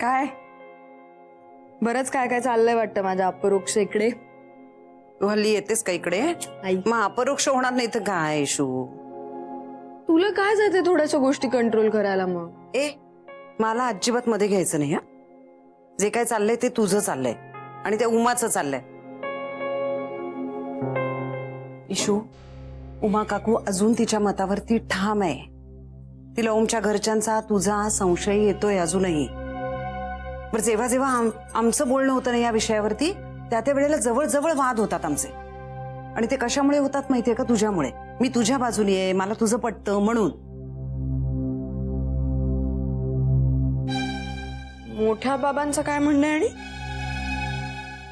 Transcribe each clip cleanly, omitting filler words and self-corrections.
काय बरंच काय काय चाललंय वाटतं माझ्या अपरोक्ष इकडे. तू हल्ली येतेस का इकडे? मग अपरोक्ष होणार नाही तर काय इशू? तुला काय जाते थोड्याशा गोष्टी कंट्रोल करायला? मग मला अजिबात मध्ये घ्यायचं नाही. जे काय चाललंय ते तुझं चाललंय आणि त्या उमाचं चाललंय. इशू, उमा काकू अजून तिच्या मतावरती ठाम आहे. तिला ओमच्या घरच्यांचा तुझा संशय येतोय अजूनही. बरं, जेव्हा जेव्हा आमचं बोलणं होतं ना या विषयावरती, त्या वेळेला जवळ वाद होतात आमचे. आणि ते कशामुळे होतात माहितीये का? तुझ्यामुळे. मी तुझ्या बाजूनी आहे, मला तुझं पटतं म्हणून. मोठ्या बाबांचं काय म्हणणं आहे? आणि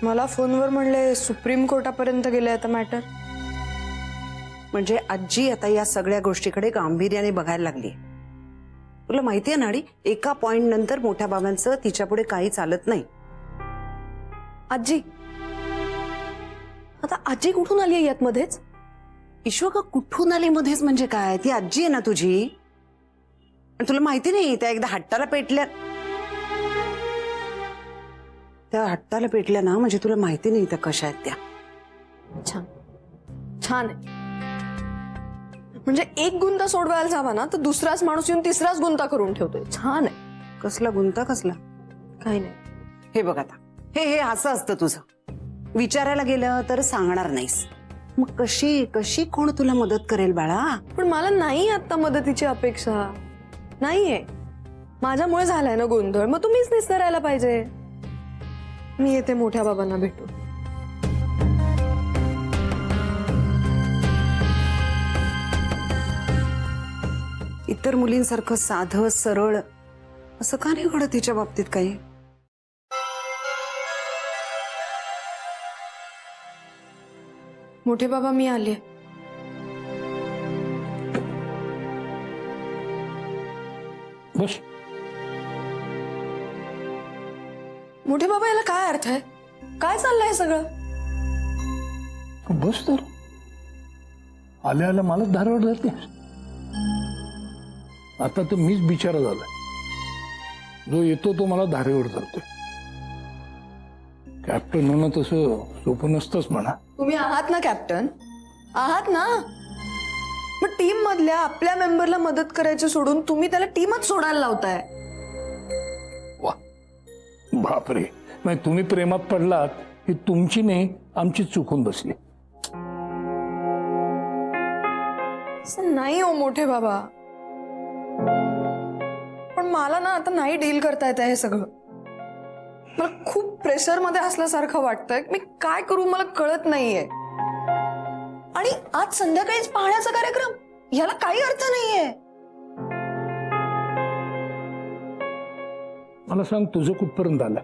मला फोनवर म्हणले सुप्रीम कोर्टापर्यंत गेले आता मॅटर. म्हणजे आजी आता या सगळ्या गोष्टीकडे गांभीर्याने बघायला लागली. तुला माहितीये नाडी, एका पॉइंट नंतर मोठ्या बाबांचं तिच्या पुढे काही चालत नाही. आजी आता आजी कुठून आली आहे यात मध्येच? ईश्वर का कुठून आली मध्येच म्हणजे काय? ती आजी आहे ना तुझी. आणि तुला माहिती नाही, त्या एकदा हट्टाला पेटल्या ना, म्हणजे तुला माहिती नाही त्या कशा आहेत त्या. छान छान आहे. म्हणजे एक गुंता सोडवायला जावा ना तर दुसराच माणूस येऊन तिसराच गुंता करून ठेवतोय. छान आहे. कसला गुंता कसला? काही नाही. हे बघ आता, हे असं असतं तुझं. विचारायला गेलं तर सांगणार नाहीस. मग कशी कोण तुला मदत करेल बाळा? पण मला नाही आता मदतीची अपेक्षा नाहीये. माझ्यामुळे झालाय ना गोंधळ, मग तुम्हीच निस्तरायला पाहिजे. मी येते मोठ्या बाबांना भेटू. इतर मुलींसारखं साधं सरळ असं का नाही घडत तिच्या बाबतीत काही? मोठे बाबा मी आले. बस. मोठे बाबा याला काय अर्थ आहे? काय चाललंय सगळं? बस तर आल्या आल्या मलाच धारावर धरते. आता तर मीच बिचारा झाला. जो येतो तो मला धारेवर धरतोय. कॅप्टन होणं तसं सोपं नसतंच म्हणा. तुम्ही आहात ना कॅप्टन? आहात ना? मग टीम मधल्या आपल्या मेंबरला मदत करायची सोडून तुम्ही त्याला टीमच सोडायला लावताय. वा, बापरे. नाही, तुम्ही प्रेमात पडलात ही तुमची नाही, आमची चुकून बसली. असं नाही हो मोठे बाबा. पण मला ना आता नाही डील करता येत हे सगळं. मला खूप प्रेशर मध्ये असल्यासारखं वाटतंय. मी काय करू मला कळत नाहीये. आणि आज संध्याकाळीच पाहण्याचा कार्यक्रम, याला काही अर्थ नाहीये. मला सांग, तुझं कुठपर्यंत आलं?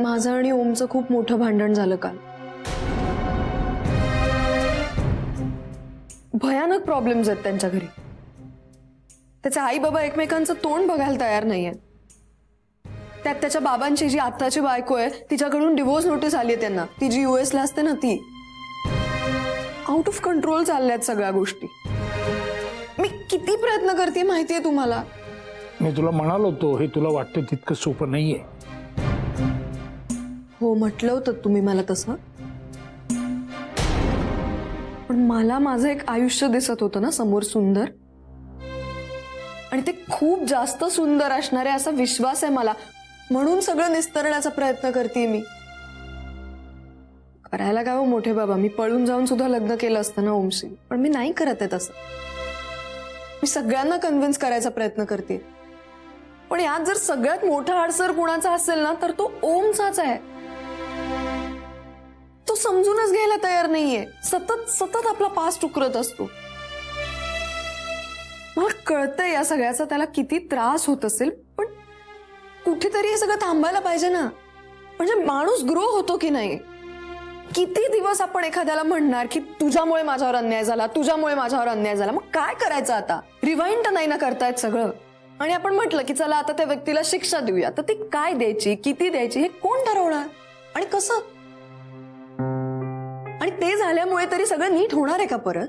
माझं आणि ओमचं खूप मोठं भांडण झालं काल. भयानक प्रॉब्लेम्स आहेत त्यांच्या घरी. त्याचे आई बाबा एकमेकांचं तोंड बघायला तयार नाहीये. त्यात त्याच्या बाबांची जी आत्ताची बायको आहे तिच्याकडून डिवोर्स नोटीस आली आहे त्यांना. ती जी US ला असते ना ती. आउट ऑफ कंट्रोल चालल्यात सगळ्या गोष्टी. मी किती प्रयत्न करते माहितीये तुम्हाला? मी तुला म्हणालो होतो हे तुला वाटतं तितकं सोपं नाहीये. हो, म्हटलं होतं तुम्ही मला तसं. पण मला माझं एक आयुष्य दिसत होतं ना समोर सुंदर. आणि ते खूप जास्त सुंदर असणार आहे असा विश्वास आहे मला. म्हणून सगळं निस्तरण्याचा प्रयत्न करते मी. करायला काय हो मोठे बाबा, मी पळून जाऊन सुद्धा लग्न केलं असतं ना ओमशी. पण मी नाही करत आहे तसं. मी सगळ्यांना कन्व्हिन्स करायचा प्रयत्न करते. पण यात जर सगळ्यात मोठा अडसर कुणाचा असेल ना तर तो ओमचाच आहे. तो समजूनच घ्यायला तयार नाहीये. सतत आपला पास्ट उकरत असतो. मला कळतंय या सगळ्याचा त्याला किती त्रास होत असेल. पण कुठेतरी हे सगळं थांबायला पाहिजे ना. म्हणजे माणूस ग्रो होतो की नाही. किती दिवस आपण एखाद्याला म्हणणार की तुझ्यामुळे माझ्यावर अन्याय झाला, तुझ्यामुळे माझ्यावर अन्याय झाला. मग काय करायचं आता? रिवाइंड तर नाही ना करतायत सगळं. आणि आपण म्हटलं की चला आता त्या व्यक्तीला शिक्षा देऊया, तर ती काय द्यायची, किती द्यायची हे कोण ठरवणार आणि कसं? आणि ते झाल्यामुळे तरी सगळं नीट होणार आहे का परत?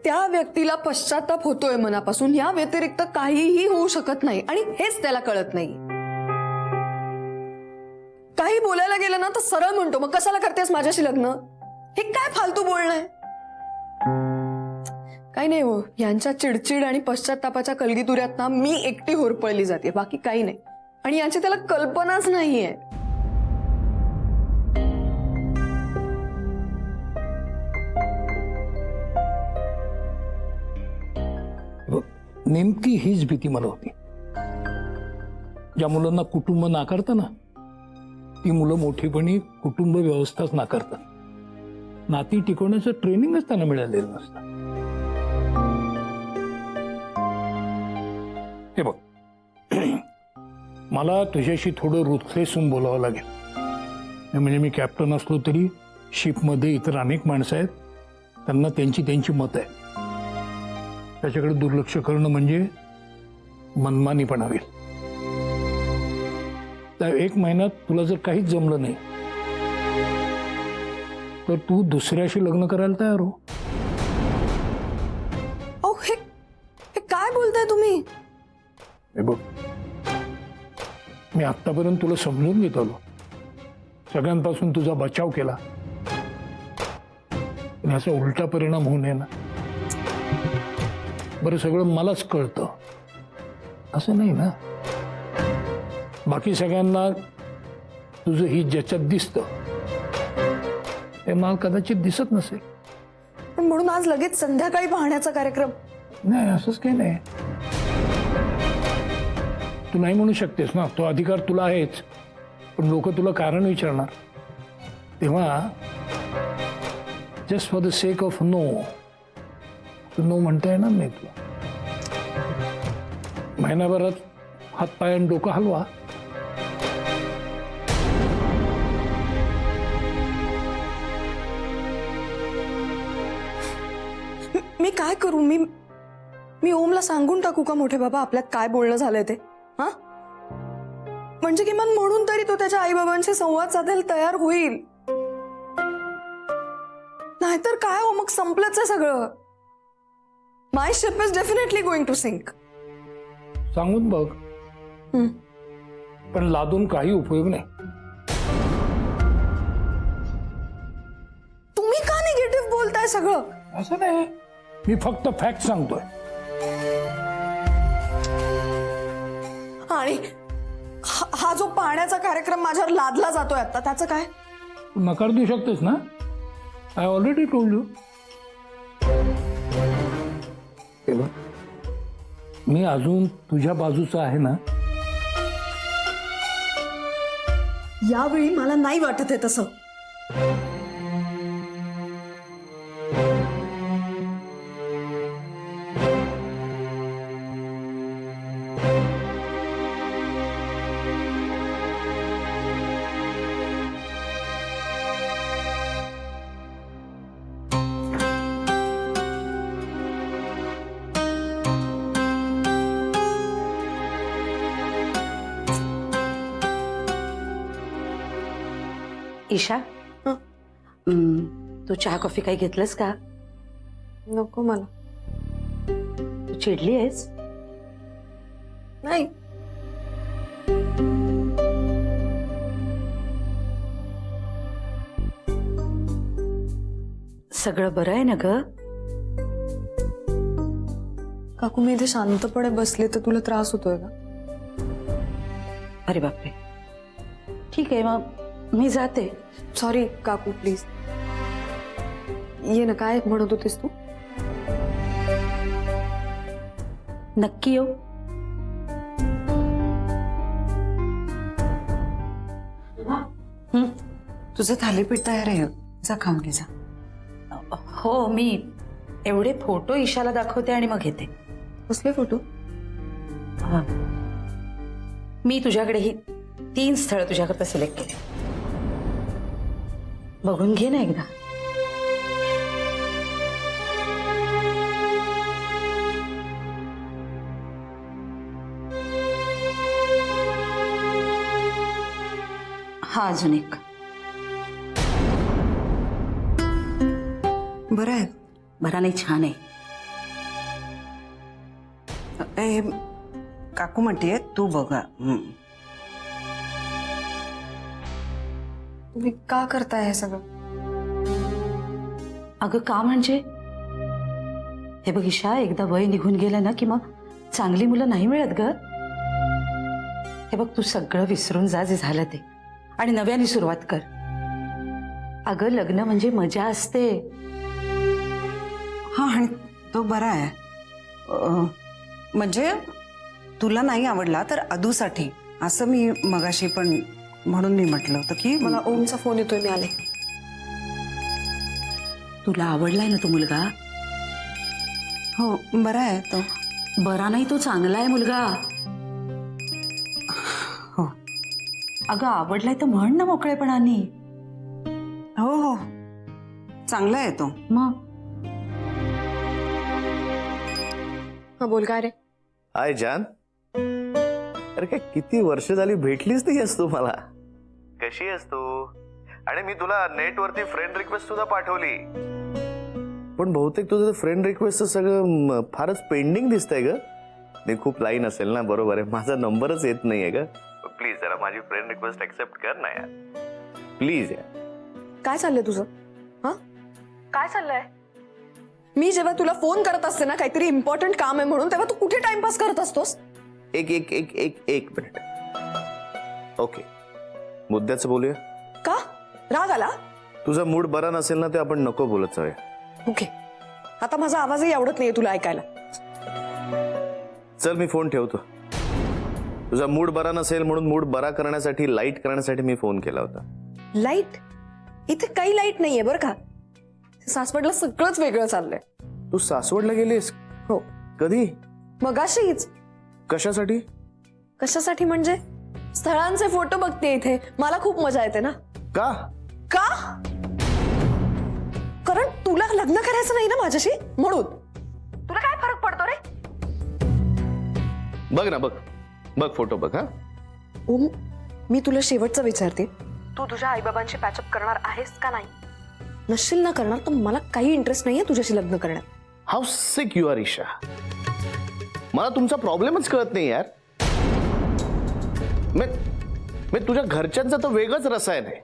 त्या व्यक्तीला पश्चाताप होतोय मनापासून, या व्यतिरिक्त काहीही होऊ शकत नाही आणि हेच त्याला कळत नाही. काही बोलायला गेलं ना तर सरळ म्हणतो, मग कशाला करतेस माझ्याशी लग्न? हे काय फालतू बोलणं आहे? काही नाही हो, यांच्या चिडचिड आणि पश्चातापाच्या कलगीतुऱ्यात ना मी एकटी होरपळली जाते, बाकी काही नाही. आणि याची त्याला कल्पनाच नाहीये. नेमकी हीच भीती मला होती. ज्या मुलांना कुटुंब नाकारतं ना, ती मुलं मोठीपणी कुटुंब व्यवस्थाच नाकारतात. नाती टिकवण्याचं ट्रेनिंगच त्यांना मिळालेलं नसतं. हे बघ, मला तुझ्याशी थोडं रुथलेसून बोलावं लागेल. म्हणजे मी कॅप्टन असलो तरी शिपमध्ये इतर अनेक माणसं आहेत, त्यांना त्यांची त्यांची मतं आहेत. त्याच्याकडे दुर्लक्ष करणं म्हणजे मनमानीपणा होईल. त्या 1 महिन्यात तुला जर काहीच जमलं नाही तर तू दुसऱ्याशी लग्न करायला तयार हो. अहो हे काय बोलताय तुम्ही? हे बघ, मी आतापर्यंत तुला समजून घेत आलो, सगळ्यांपासून तुझा बचाव केला, पण ह्याचा उलटा परिणाम होऊ नये ना. बरं, सगळं मलाच कळतं असं नाही ना. बाकी सगळ्यांना तुझं ही ज्याच्यात दिसतं ते मला कदाचित दिसत नसेल. पण म्हणून आज लगेच संध्याकाळी पाहण्याचा कार्यक्रम? नाही, असंच काही नाही. तू नाही म्हणू शकतेस ना, तो अधिकार तुला आहेच, पण लोक तुला कारण विचारणार. तेव्हा just for the sake of no, तू नो म्हणता येणार नाही तुला. महिनाभरात हात पाय आणि डोकं हलवा. मी काय करू? मी ओमला सांगून टाकू का मोठे बाबा आपल्यात काय बोलणं झालंय ते? हा, म्हणजे किमान म्हणून तरी तो त्याच्या आई बाबांशी संवाद साधायला तयार होईल. नाहीतर काय हो, मग संपलंच आहे सगळं. My ship is definitely going to sink. सांगून बघ, पण लादून काही उपयोग नाही. तुम्ही का निगेटिव्ह बोलताय सगळं? असं नाही, मी फक्त फॅक्ट सांगतोय. आणि हा जो पाण्याचा कार्यक्रम माझ्यावर लादला जातोय आता, त्याचं काय? तू नकार देऊ शकतेस ना. I already told you. मी अजून तुझ्या बाजूचा आहे ना. यावेळी मला नाही वाटत आहे तसं. ईशा, तू चहा कॉफी काही घेतलंस का? नको मला. तू चिडली आहेस? नाही. सगळं बरं आहे ना ग? काकू, मी इथे शांतपणे बसले तर तुला त्रास होतोय का? अरे बापरे, ठीक आहे, मग मी जाते. सॉरी काकू, प्लीज ये ना. काय म्हणत होतीस तू? नक्की येऊ? तुझं थालीपीठ तयार आहे, जा खाऊन घे जा. हो, मी एवढे फोटो ईशाला दाखवते आणि मग येते. कसले फोटो? मी तुझ्याकडे ही 3 स्थळं तुझ्याकरता सिलेक्ट केले, बघून घे ना एकदा. हा अजून एक. बरं आहे. बरा नाही, छान आहे. ए, काकू म्हणतीये तू बघा. तुम्ही का करताय हे सगळं? अगं का म्हणजे? हे बघ ईशा, एकदा वय निघून गेलं ना की मग चांगली मुलं नाही मिळत ग. हे बघ, तू सगळं विसरून जा जे झालं ते आणि नव्याने सुरुवात कर. अगं लग्न म्हणजे मजा असते. हा, आणि तो बरा आहे. म्हणजे तुला नाही आवडला तर अदूसाठी, असं मी मगाशी पण म्हणून मी म्हटलं होतं की मला ओमचा फोन येतोय, मी आले. तुला आवडलाय ना तो मुलगा? हो, बरा आहे तो. बरा नाही, तो चांगला आहे मुलगा. हो अगं आवडलाय तर म्हण ना मोकळेपणाने. हो हो, चांगला आहे तो. मग हा बोल, काय रे? हाय जान. अरे काय किती वर्ष झाली भेटलीच नाही आहेस तू मला. कशी आहेस तू? आणि मी तुला नेटवरती फ्रेंड रिक्वेस्ट सुद्धा पाठवली, पण बहुतेक तुझं फ्रेंड रिक्वेस्ट सगळं फारच पेंडिंग दिसतंय ग. नाही, खूप लाईन असेल ना. बरोबर आहे, माझा नंबरच येत नाहीये ग. प्लीज जरा माझी फ्रेंड रिक्वेस्ट एक्सेप्ट कर ना यार, प्लीज यार. काय चाललंय तुझं? हा, काय चाललंय? मी जेव्हा तुला फोन करत असते ना काहीतरी इम्पॉर्टंट काम आहे म्हणून, तेव्हा तू कुठे टाइमपास करत असतोस? एक मिनिट. ओके, मुद्द्याचं बोलूया. का राग आला? तुझा मूड बरा नसेल ना, ते आपण नको बोलत जाऊया. ओके, आता माझा आवाजही आवडत नाहीये तुला ऐकायला. चल मी फोन ठेवतो. तुझा मूड बरा नसेल म्हणून मूड बरा करण्यासाठी, लाईट करण्यासाठी मी फोन केला होता. लाईट? इथे काही लाईट नाहीये बरं का. सासवडला सगळंच वेगळं चाललंय. तू सासवडला गेलीस? हो, कधी? मगाशीच. कशासाठी? कशासाठी म्हणजे स्थळांचे फोटो बघते इथे, मला खूप मजा येते ना. का? का? कारण तुला लग्न करायचं नाही ना माझ्याशी, म्हणून. तुला काय फरक पडतो रे? बघ ना, बघ बघ फोटो बघ. हा ओम, मी तुला शेवटचं विचारते, तू तुझ्या आईबाबांशी पॅचअप करणार आहेस का नाही? नशील ना करणार तर मला काही इंटरेस्ट नाहीये तुझ्याशी लग्न करण्यात. How sick you are Isha. मला तुमचा प्रॉब्लेमच कळत नाही यार. मी तुझ्या घरच्यांचा तर वेगळंच रसायन आहे.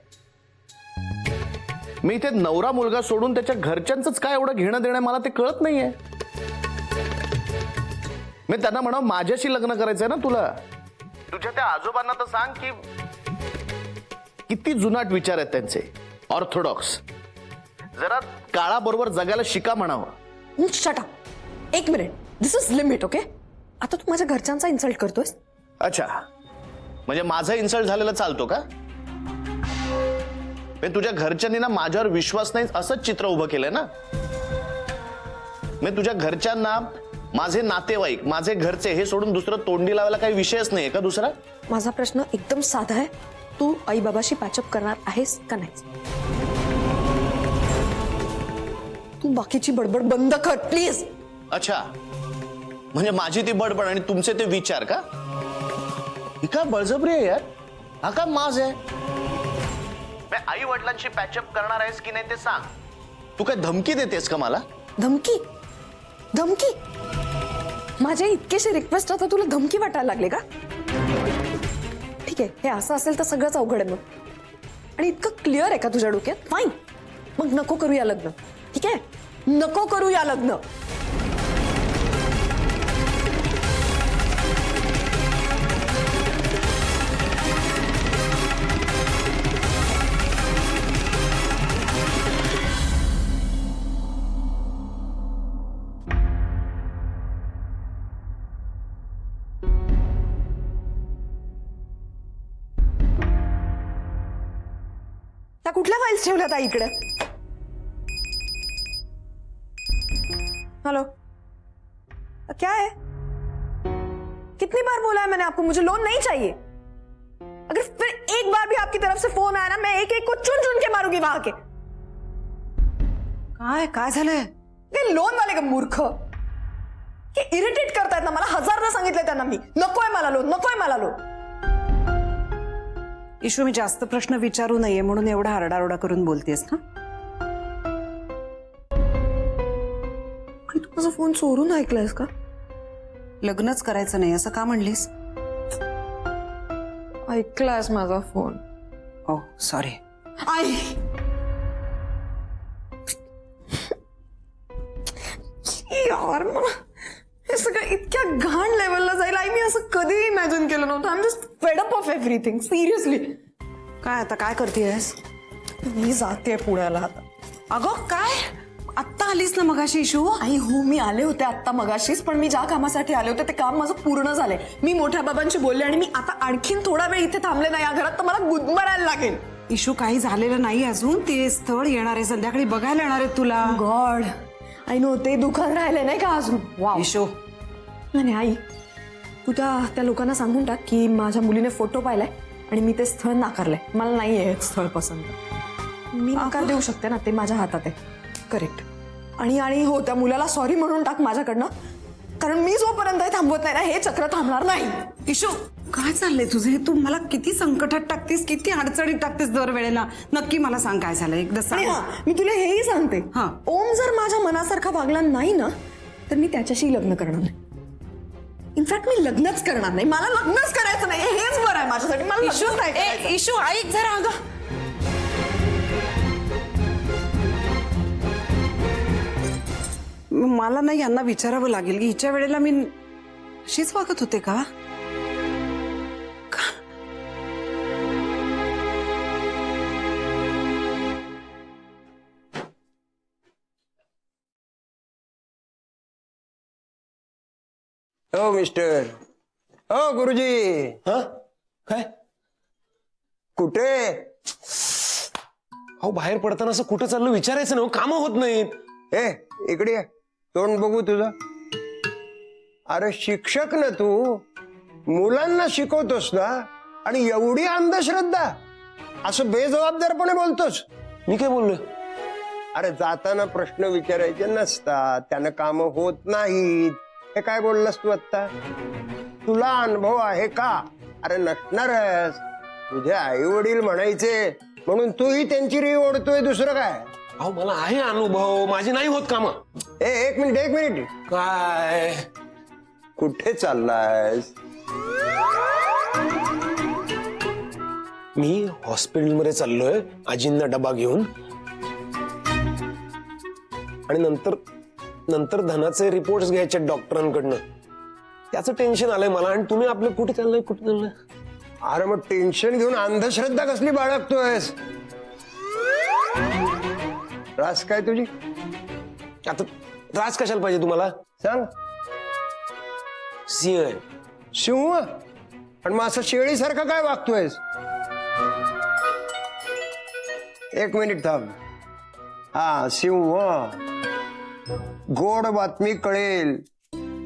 मी इथे नवरा मुलगा सोडून त्याच्या घरच्यांच काय एवढं घेणं देणं मला ते कळत नाहीये. मी त्यांना म्हणा माझ्याशी लग्न करायचंय ना तुला. तुझ्या त्या आजोबांना तर सांग की किती जुनाट विचार आहेत त्यांचे, ऑर्थोडॉक्स. जरा काळाबरोबर जगायला शिका म्हणावं. Shut up. एक minute, this is limit. Okay, आता तू माझ्या घरच्यांचा इन्सल्ट करतोयस. अच्छा, म्हणजे माझा इन्सल्ट झालेला चालतो का? मी तुझ्या घरच्यांनी ना माझ्यावर विश्वास नाही असंच चित्र उभं केलंय ना. मी तुझ्या घरच्यांना माझे नातेवाईक, माझे घरचे हे सोडून दुसरं तोंडी लावायला काही विषयच नाहीये का दुसरा? माझा प्रश्न एकदम साधा आहे, तू आई बाबाशी पॅचअप करणार आहेस का नाही? तू बाकीची बडबड बंद कर प्लीज. अच्छा, म्हणजे माझी ती बडबड आणि तुमचे ते विचार का? ही काय बळजबरी आहे यार? हा का माज आहे? आई वडिलांशी पॅचअप करणार आहेस की नाही ते सांग. तू काय धमकी देतेस का मला? धमकी? धमकी? माझ्या इतकेशी रिक्वेस्ट आता तुला धमकी वाटायला लागले का? ठीक आहे, हे असं असेल तर सगळंच अवघड आहे मग. आणि इतकं क्लिअर आहे का तुझ्या डोक्यात? फाईन, मग नको करूया लग्न. ठीक आहे, नको करूया लग्न. त्या कुठल्या फाईल्स ठेवल्यात आई इकडे? हेलो, क्या है? कितनी बार बोला है मैंने आपको, मुझे लोन नहीं चाहिए. अगर फिर एक बार भी आपकी तरफ से फोन आया ना, मैं एक एक को चुन चुन के मारूंगी वहां के. काय झालंय? ते लोन वाले का मूर्ख हे इरिटेट करतायत ना मला. 1000दा सांगितलंय त्यांना मी, नकोय मला लोन, नकोय मला लोन. इशू, मी जास्त प्रश्न विचारू नये म्हणून एवढा आरडाओरडा करून बोलतेस ना? तू माझा फोन चोरून ऐकलायस का? लग्नच करायचं नाही असं का म्हणलीस? ऐकलास माझा फोन? ओ सॉरी. आई यार मला हे सगळं इतक्या घाण लेवलला जाईल आई, मी असं कधी इमॅजिन केलं नव्हतं. I am just fed up of everything, seriously. काय आता काय करतेयस? मी जाते पुण्याला आता. अगं काय आत्ता आलीस ना मगाशी इशू? आई हो, मी आले होते आत्ता मगाशीच, पण मी ज्या कामासाठी आले होते ते काम माझं पूर्ण झालंय. मी मोठ्या बाबांशी बोलले आणि मी आता आणखीन थोडा वेळ इथे थांबले ना या घरात तर मला गुदमरायला लागेल. इशू काही झालेलं नाही अजून. ते स्थळ येणार आहे संध्याकाळी, बघायला येणार आहे तुला. गॉड आई नो, ते दुकान राहिले नाही का अजून? इशू नाही आई, तू त्या लोकांना सांगून टाक की माझ्या मुलीने फोटो पाहिलाय आणि मी ते स्थळ नाकारलंय. मला नाहीये हे स्थळ पसंत. मी नकार देऊ शकते ना, ते माझ्या हातात आहे. करेक्ट. आणि हो, त्या मुलाला सॉरी म्हणून टाक माझ्याकडनं, कारण मी जोपर्यंत हे थांबवत नाही ना हे चक्र थांबणार नाही. इशू काय चाललंय तुझं? हे तू मला किती संकटात टाकतेस, किती अडचणीत टाकतेस दरवेळेला. नक्की मला सांग काय झालं, एकदा आणि सांग. हा, मी तुला हेही सांगते, हा. ओम जर माझ्या मनासारखा वागला नाही ना तर मी त्याच्याशी लग्न करणार नाही. इनफॅक्ट मी लग्नच करणार नाही. मला लग्नच करायचं नाही, हेच बरं आहे माझ्यासाठी. मला लग्नच नाही करायचं. इशू ऐक जरा. अगं मला ना यांना विचारावं लागेल की हिच्या वेळेला मी अशीच वागत होते का? हो मिस्टर. हो गुरुजी. हा काय? कुठे? अहो बाहेर पडताना असं कुठं चाललं विचारायचं ना, कामं होत नाहीत. ए इकडे ये. तोंड बघू तुझं. अरे शिक्षक ना तू, मुलांना शिकवतोस ना, आणि एवढी अंधश्रद्धा, असं बेजबाबदारपणे बोलतोस. मी काय बोललो? अरे जाताना प्रश्न विचारायचे नसतात, त्यानं कामं होत नाहीत. हे काय बोललास तू आता? तुला अनुभव आहे का? अरे नसणारच. तुझे आई वडील म्हणायचे म्हणून तूही त्यांची री ओढतोय, दुसरं काय? अहो मला आहे अनुभव, माझी नाही होत कामं. एक मिनिट. काय? कुठे चाललायस? मी हॉस्पिटलमध्ये चाललोय आजींना डबा घेऊन, आणि नंतर धनाचे रिपोर्ट्स घ्यायचे डॉक्टरांकडनं. त्याचं टेन्शन आलंय मला. आणि तुम्ही आपलं कुठे चाललंय? अरे मग टेन्शन घेऊन अंधश्रद्धा कसली बाळगतोयस? रास काय तुझी? आता त्रास कशाला पाहिजे तुम्हाला? सांग. सिंह आहे. सिंह? आणि मग असं शेळीसारखं काय वागतोयस? एक मिनिट थांब. हा सिंह. गोड बातमी कळेल.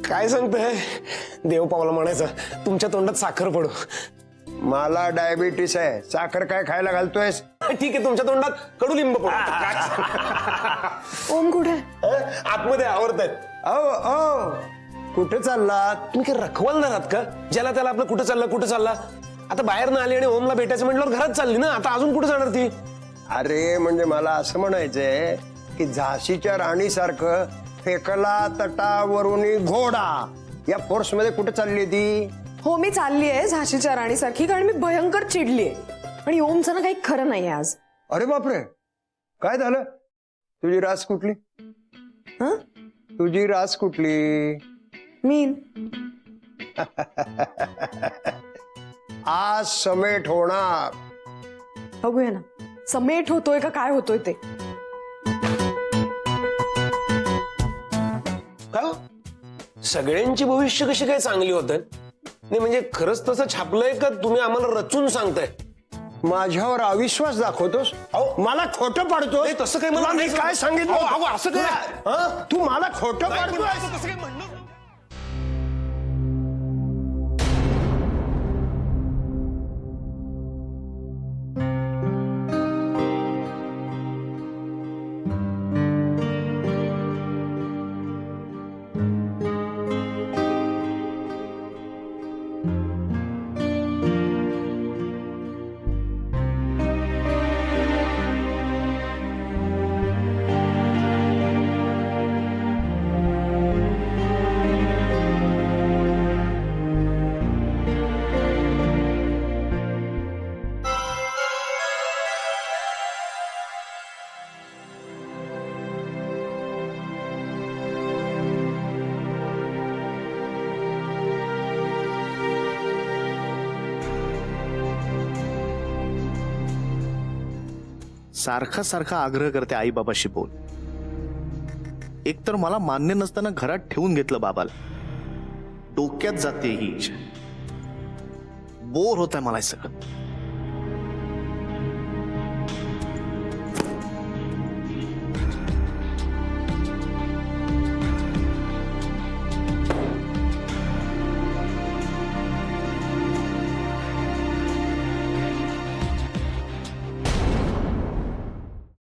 काय सांगताय? देव पावला म्हणायचं, तुमच्या तोंडात साखर पडू. मला डायबिटीस आहे, साखर काय खायला घालतोयस? ठीक आहे, तुमच्या तोंडात कडुलिंब पडू. ओम कुठे? आतमध्ये आवडतायत. अहो कुठे चाललात? तुम्ही काय रखवालदार आहात का? ज्याला त्याला आपलं कुठं चालला. आता बाहेर ना आली आणि ओमला भेटायचं म्हटल्यावर घरात चालली ना. आता अजून कुठे जाणार ती? अरे म्हणजे मला असं म्हणायचंय की झाशीच्या राणीसारखं फेकला तटावरून घोडा या फोर्स मध्ये कुठे चालली ती? हो मी चालली आहे झाशीच्या राणीसारखी, कारण मी भयंकर चिडलीये. आणि ओमचं ना काही खरं नाहीये आज. अरे बापरे, काय झालं? तुझी रास कुठली? हं? तुझी रास कुठली? मी आज समेट होणार. बघूया ना समेट होतोय का काय होतोय ते. का? सगळ्यांची भविष्य कशी काय चांगली होत नाही? म्हणजे खरंच तसं छापलंय का तुम्ही आम्हाला रचून सांगताय? माझ्यावर अविश्वास दाखवतोस? मला खोटं पाडतोस? नाही, तसं काही मला तुला मी नाही काय सांगितलं? अहो, असं काय? हं? तू मला खोटं पाडतोस? तसं काही म्हणणं सारखा सारखा आग्रह करते आई बाबाशी बोल. एकतर मला मान्य नसताना घरात ठेवून घेतलं बाबाला. डोक्यात जाते ही इच्छा. बोर होत आहे मला हे सगळं.